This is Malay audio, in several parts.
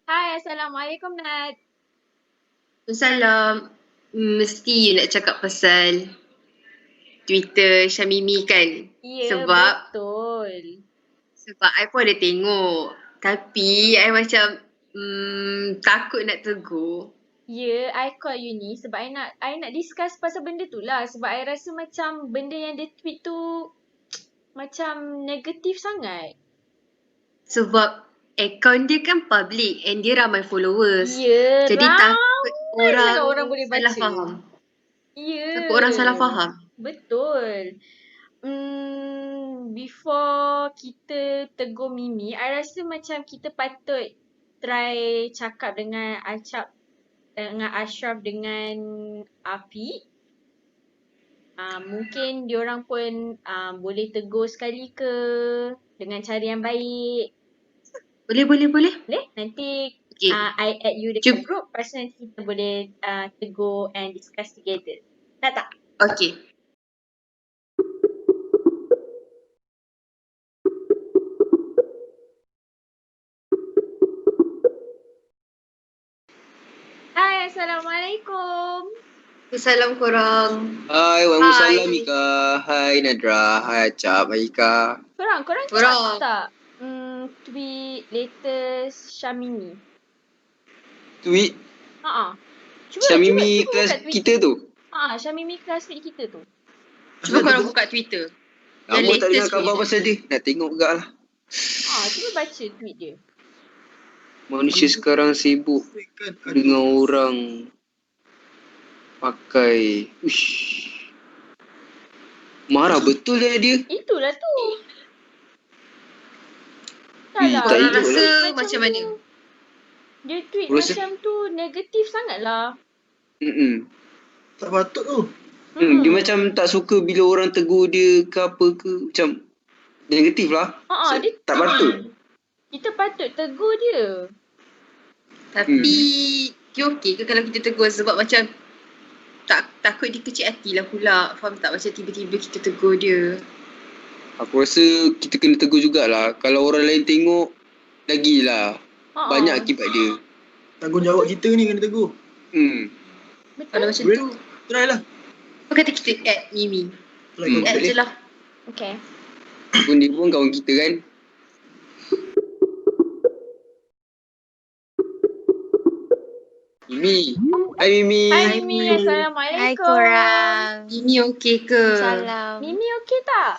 Hai, Assalamualaikum Nat. Salam. Mesti you nak cakap pasal Twitter Syamimi kan? Ya, Sebab betul. I pun ada tengok. Tapi I macam takut nak tegur. Ya, I call you ni sebab I nak discuss pasal benda tu lah. Sebab I rasa macam benda yang dia tweet tu macam negatif sangat. Sebab akaun dia kan public and dia ramai followers. Ya, Jadi takut ramai sangat orang boleh salah baca. faham. Ya. Takut orang salah faham. Betul. Before kita tegur Mimi, I rasa macam kita patut try cakap dengan Ashraf dengan Afi. Mungkin diorang pun boleh tegur sekali ke dengan cara yang baik. Boleh? Boleh? Nanti Okay. I add you dekat group. Lepas tu nanti kita boleh tegur and discuss together. Tak? Okay. Hai, Assalamualaikum. Salam korang. Hai, waalaikumsalam Ika. Hai Nadra. Hai Acap. Hai Ika. Korang cakap tak? Tweet latest Syamimi. Tweet Cuba Syamimi buka kelas tweet. kita tu. Syamimi kelas tweet kita tu. Cuba korang buka Twitter. Lama tak dengar latest khabar punya. pasal dia. Nak tengok gak lah. Cuba baca tweet dia. Manusia sekarang sibuk dengan orang pakai. Uish. Marah betul dia. Itulah tu. tak Korang elok rasa lah. macam mana? Dia tweet Rasa- macam tu negatif sangat lah. Tak patut tu. Dia macam tak suka bila orang tegur dia ke apa ke. Macam negatif lah. Dia Tak patut. Kita patut tegur dia. Tapi dia okey ke kalau kita tegur sebab macam takut dia kecil hati lah pula. Faham tak? Macam tiba-tiba kita tegur dia. Aku rasa kita kena tegur jugalah. Kalau orang lain tengok, lagilah. Banyak akibat dia. Tanggungjawab kita ni kena tegur. Kalau Betul. macam Boleh? tu, Try lah. apa kata kita add Mimi? Try kau. Add boleh. je lah. Okay. Pun dia pun kawan kita kan. Mimi. Hai Mimi. Hai Mimi, Assalamualaikum. Hai korang. Mimi okey ke? Salam. Mimi okey tak?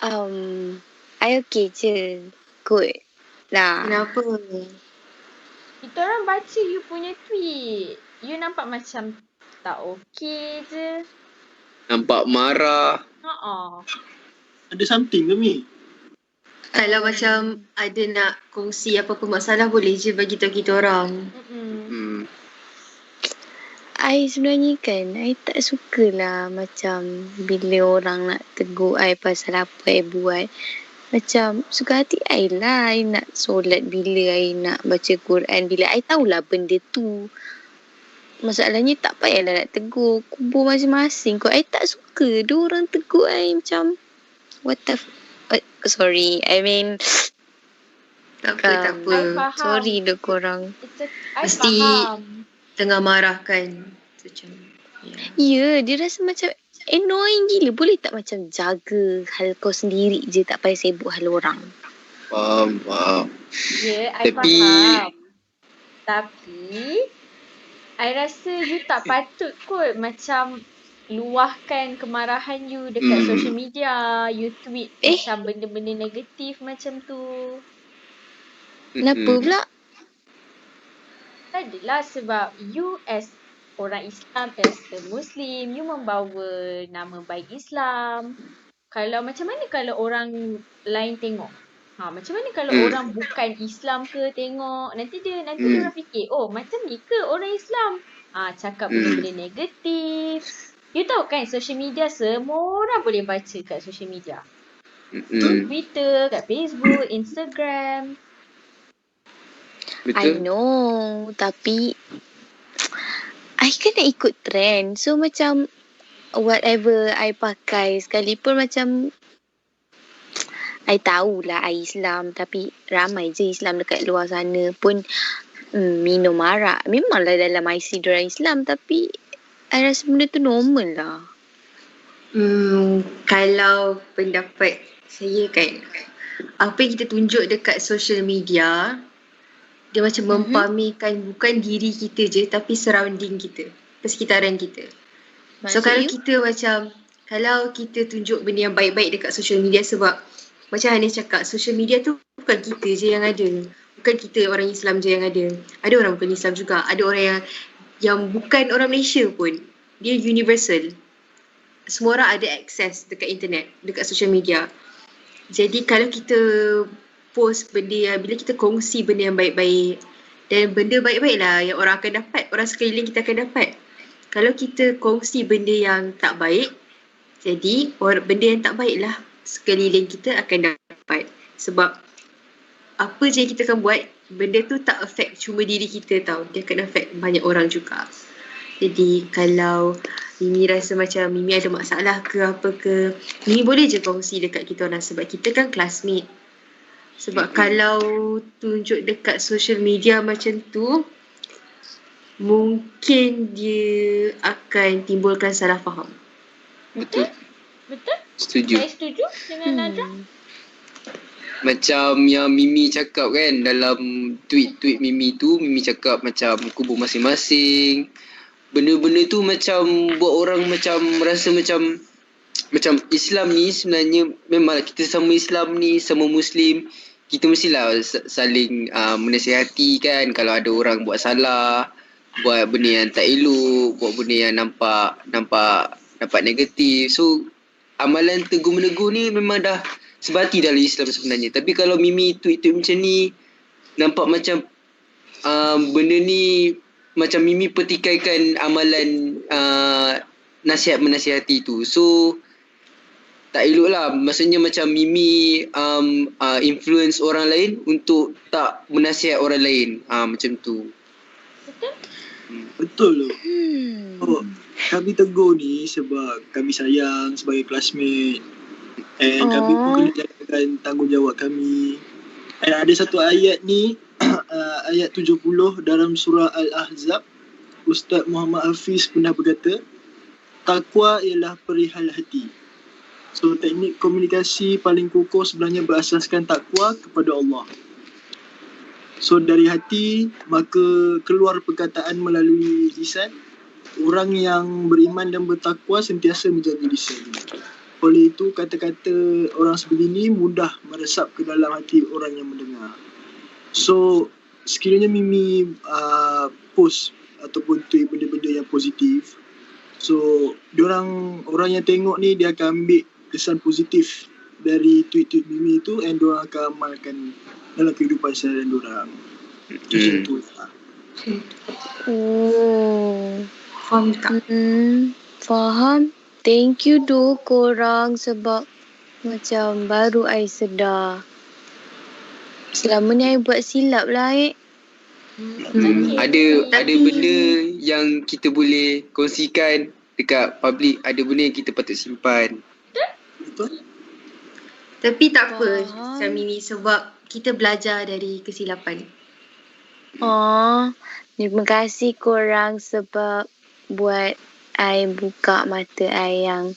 I okay je. Good. Lah. Kenapa? Kita orang baca you punya tweet. You nampak macam tak okey je. Nampak marah. Ada something ke Mi? Kalau macam ada nak kongsi apa-apa masalah boleh je bagi tahu kita orang. I sebenarnya kan, I tak sukalah macam bila orang nak tegur I pasal apa I buat. Macam suka hati I lah. I nak solat bila I nak baca Quran. Bila I tahulah benda tu. Masalahnya tak payahlah nak tegur. Kubur masing-masing kot. I tak suka dia orang tegur I macam sorry. I mean Tak apa. I faham. sorry dah korang. I Mesti faham. tengah marah kan. Macam Ya, dia rasa macam annoying gila. Boleh tak macam jaga hal kau sendiri je, tak payah sibuk hal orang. Faham. Ya, I Tapi- faham. Tapi I rasa you tak patut kot macam luahkan kemarahan you dekat social media. You tweet macam benda-benda negatif macam tu. Kenapa pula? Adalah sebab you as orang Islam, as a Muslim, you membawa nama baik Islam. Kalau macam mana kalau orang lain tengok? Macam mana kalau orang bukan Islam ke tengok? Nanti dia orang fikir, oh macam ni ke orang Islam? Cakap benda-benda negatif. You tahu kan social media semua orang boleh baca kat social media. Twitter, kat Facebook, Instagram. I Betul. know, tapi I kan nak ikut trend. So macam whatever I pakai sekalipun macam I tahulah I Islam, tapi ramai je Islam dekat luar sana pun minum arak. Memanglah dalam IC diorang Islam, tapi I rasa benda tu normal lah. Kalau pendapat saya kan, apa yang kita tunjuk dekat social media, dia macam mempamerkan bukan diri kita je, tapi surrounding kita, persekitaran kita. So Maksud kalau you? kita macam, kalau kita tunjuk benda yang baik-baik dekat social media, sebab macam Hanis cakap, social media tu bukan kita je yang ada. Bukan kita orang Islam je yang ada. Ada orang bukan Islam juga. Ada orang yang bukan orang Malaysia pun. Dia universal. Semua orang ada akses dekat internet, dekat social media. Jadi kalau kita post benda yang, bila kita kongsi benda yang baik-baik, dan benda baik-baik lah yang orang akan dapat, orang sekeliling kita akan dapat. Kalau kita kongsi benda yang tak baik, jadi benda yang tak baik lah sekeliling kita akan dapat. Sebab apa je yang kita akan buat, benda tu tak affect cuma diri kita tau. Dia akan affect banyak orang juga. Jadi kalau Mimi rasa macam Mimi ada masalah ke apa ke, Mimi boleh je kongsi dekat kita orang sebab kita kan classmate. Sebab kalau tunjuk dekat social media macam tu, mungkin dia akan timbulkan salah faham. Betul? Betul? Setuju. Saya setuju dengan Najah. Macam yang Mimi cakap kan, dalam tweet Mimi tu, Mimi cakap macam kubur masing-masing. Benda-benda tu macam buat orang macam rasa macam Islam ni sebenarnya memang kita sama Islam ni, sama Muslim. Kita mestilah saling menasihati kan kalau ada orang buat salah, buat benda yang tak elok, buat benda yang nampak negatif. So amalan tegur-menegur ni memang dah sebati dalam Islam sebenarnya. Tapi kalau Mimi tweet macam ni, nampak macam benda ni macam Mimi petikaikan amalan nasihat menasihati tu. So tak elok lah. Maksudnya macam Mimi influence orang lain untuk tak menasihat orang lain. Macam tu. Betul? Betul tu. Oh, kami tegur ni sebab kami sayang sebagai classmate. And kami pun kena jalankan tanggungjawab kami. And ada satu ayat ni, ayat 70 dalam surah Al-Ahzab. Ustaz Muhammad Hafiz pernah berkata, takwa ialah perihal hati. So teknik komunikasi paling kokoh sebenarnya berasaskan takwa kepada Allah. So dari hati, maka keluar perkataan melalui lisan. Orang yang beriman dan bertakwa sentiasa menjaga lisan. Oleh itu, kata-kata orang sebegini mudah meresap ke dalam hati orang yang mendengar. So, sekiranya Mimi post ataupun tweet benda-benda yang positif, so orang yang tengok ni dia akan ambil kesan positif dari tweet-tweet Mimi tu, and diorang akan amalkan dalam kehidupan seharian diorang. Macam tu lah. Oh. Faham tak? Faham. Thank you korang sebab macam baru I sedar. Selama ni I buat silap lah Ada benda yang kita boleh kongsikan dekat public, ada benda yang kita patut simpan. Betul? Tapi tak apa Faham. Samini, sebab kita belajar dari kesilapan. Terima kasih korang sebab buat I buka mata I yang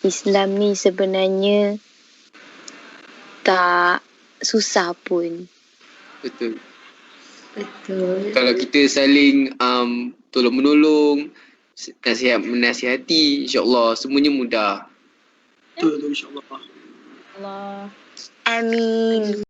Islam ni sebenarnya tak susah pun. Betul. Betul. Kalau kita saling tolong-menolong, nasihat menasihati, insya-Allah semuanya mudah. Betul tu, insyaAllah. Allah. Amin.